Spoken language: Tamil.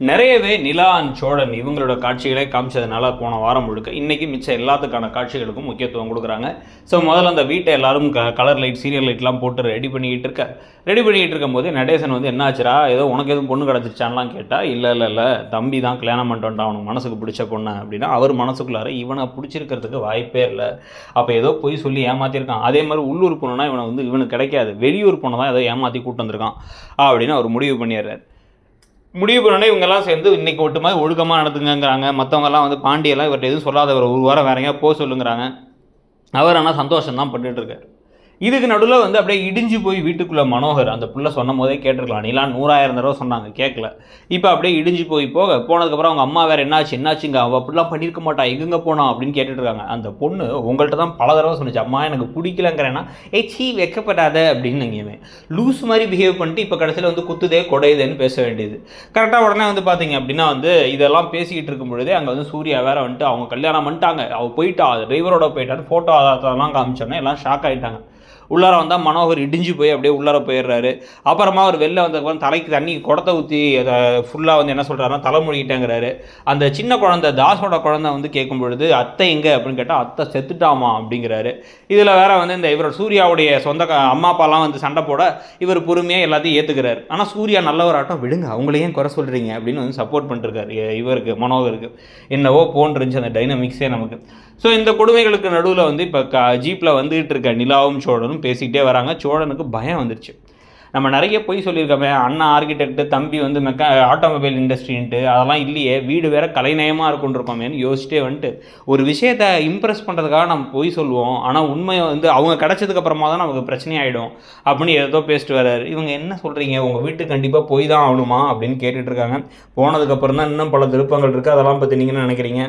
நிறையவே நிலா அண்ட் சோழன் இவங்களோட காட்சிகளை காமிச்சதுனால போன வாரம் முழுக்க இன்றைக்கி மிச்சம் எல்லாத்துக்கான காட்சிகளுக்கும் முக்கியத்துவம் கொடுக்குறாங்க. ஸோ முதல்ல அந்த வீட்டை எல்லாரும் கலர் லைட் சீரியல் லைட்லாம் போட்டு ரெடி பண்ணிக்கிட்டு இருக்கும்போது நடேசன் வந்து என்ன ஆச்சுரா, ஏதோ உனக்கு எதுவும் பொண்ணு கிடச்சிருச்சான்லாம் கேட்டால் இல்லை தம்பி தான் கல்யாணம் பண்ணிட்டு வந்துட்டான் அவனுக்கு மனசுக்கு பிடிச்ச பொண்ணு அப்படின்னா அவர் மனசுக்குள்ளார இவனை பிடிச்சிருக்கிறதுக்கு வாய்ப்பே இல்லை, அப்போ ஏதோ போய் சொல்லி ஏமாற்றிருக்கான். அதே மாதிரி உள்ளூர் பொண்ணுனா இவனை வந்து இவனுக்கு கிடைக்காது, வெளியூர் பொண்ணை தான் ஏதோ ஏமாற்றி கூட்டு வந்திருக்கான் அப்படின்னு அவர் முடிவு பண்ணிடுறாரு. முடிவு பண்ணோடனே இவங்கெல்லாம் சேர்ந்து இன்றைக்கி ஒட்டு மாதிரி ஒழுக்கமாக நடத்துங்கிறாங்க. மற்றவங்கெல்லாம் வந்து பாண்டியெல்லாம் இவர்கிட்ட எதுவும் சொல்லாதவர் ஒரு வாரம் வேற எங்கேயா போக சொல்லுங்கிறாங்க. அவர் ஆனால் சந்தோஷம் தான் பண்ணிட்டுருக்காரு. இதுக்கு நடுவில் வந்து அப்படியே இடிஞ்சு போய் வீட்டுக்குள்ளே மனோகர் அந்த புள்ள சொன்ன போதே கேட்டிருக்கலாம். நீலாம் 100,000 தடவை சொன்னாங்க கேட்கல. இப்போ அப்படியே இடிஞ்சு போனதுக்கப்புறம் அவங்க அம்மா வேறு என்னாச்சுங்க அவள் அப்படிலாம் பண்ணியிருக்க மாட்டா, எங்கெங்கே போனா அப்படின்னு கேட்டுட்ருக்காங்க. அந்த பொண்ணு உங்கள்கிட்ட தான் பல தடவை சொன்னிச்சு, அம்மா எனக்கு பிடிக்கலங்கிறேன்னா சீ வைக்கப்படாத அப்படின்னு நீங்கள் லூஸ் மாதிரி பிஹேவ் பண்ணிட்டு இப்போ கடைசியில் வந்து குத்துதே கொடையுதேன்னு பேச வேண்டியது. கரெக்டாக உடனே வந்து பார்த்தீங்க அப்படின்னா வந்து இதெல்லாம் பேசிக்கிட்டு இருக்கும் பொழுதே அங்கே வந்து சூர்யா வேற வந்துட்டு அவங்க கல்யாணம் பண்ணிட்டாங்க, அவள் போயிட்டா டிரைவரோட போயிட்டான்னு ஃபோட்டோ ஆதாரத்தெல்லாம் காமிச்சோன்னே எல்லாம் ஷாக் ஆகிட்டாங்க. உள்ளார வந்தால் மனோகர் இடிஞ்சு போய் அப்படியே உள்ளார போயிடுறாரு. அப்புறமா அவர் வெளில வந்ததுக்கப்புறம் தலைக்கு தண்ணி குடத்தை ஊற்றி அதை ஃபுல்லாக வந்து என்ன சொல்கிறாருன்னா தலைமொழிகிட்டேங்கிறாரு. அந்த சின்ன குழந்தை தாஸோட குழந்தை வந்து கேட்கும் பொழுது அத்தை எங்கே அப்படின்னு கேட்டால் அத்தை செத்துட்டாமா அப்படிங்கிறாரு. இதில் வேற வந்து இந்த இவரோட சூர்யாவுடைய சொந்த அம்மா அப்பாலாம் வந்து சண்டை போட இவர் பொறுமையாக எல்லாத்தையும் ஏற்றுக்கிறார். ஆனால் சூர்யா நல்லவராட்டம் விடுங்க அவங்களையும் குறை சொல்கிறீங்க அப்படின்னு வந்து சப்போர்ட் பண்ணிருக்காரு இவருக்கு மனோகருக்கு. என்னவோ போன்றிருந்துச்சு அந்த டைனமிக்ஸே நமக்கு. ஸோ இந்த கொடுமைகளுக்கு நடுவில் வந்து இப்போ ஜீப்பில் வந்துகிட்டு இருக்க நிலாவும் சோழனும் பேசிக்கிட்டே வராங்க. சோழனுக்கு பயம் வந்துருச்சு. நம்ம நிறைய போய் சொல்லியிருக்கோமே, அண்ணா ஆர்கிடெக்ட்டு, தம்பி வந்து ஆட்டோமொபைல் இண்டஸ்ட்ரின்ட்டு, அதெல்லாம் இல்லையே, வீடு வேறு கலைநயமாக இருக்குன்றிருக்கோமேனு யோசிச்சிட்டே வந்துட்டு ஒரு விஷயத்தை இம்ப்ரெஸ் பண்ணுறதுக்காக நம்ம போய் சொல்லுவோம், ஆனால் உண்மையை வந்து அவங்க கிடச்சதுக்கப்புறமா தான் நமக்கு பிரச்சனையாயிடும் அப்படின்னு ஏதோ பேசிட்டு வர்றாரு. இவங்க என்ன சொல்கிறீங்க, உங்கள் வீட்டுக்கு கண்டிப்பாக போய் தான் ஆகணுமா அப்படின்னு கேட்டுட்ருக்காங்க. போனதுக்கப்புறம் தான் இன்னும் பல திருப்பங்கள் இருக்குது. அதெல்லாம் பற்றி நீங்கள் என்ன நினைக்கிறீங்க?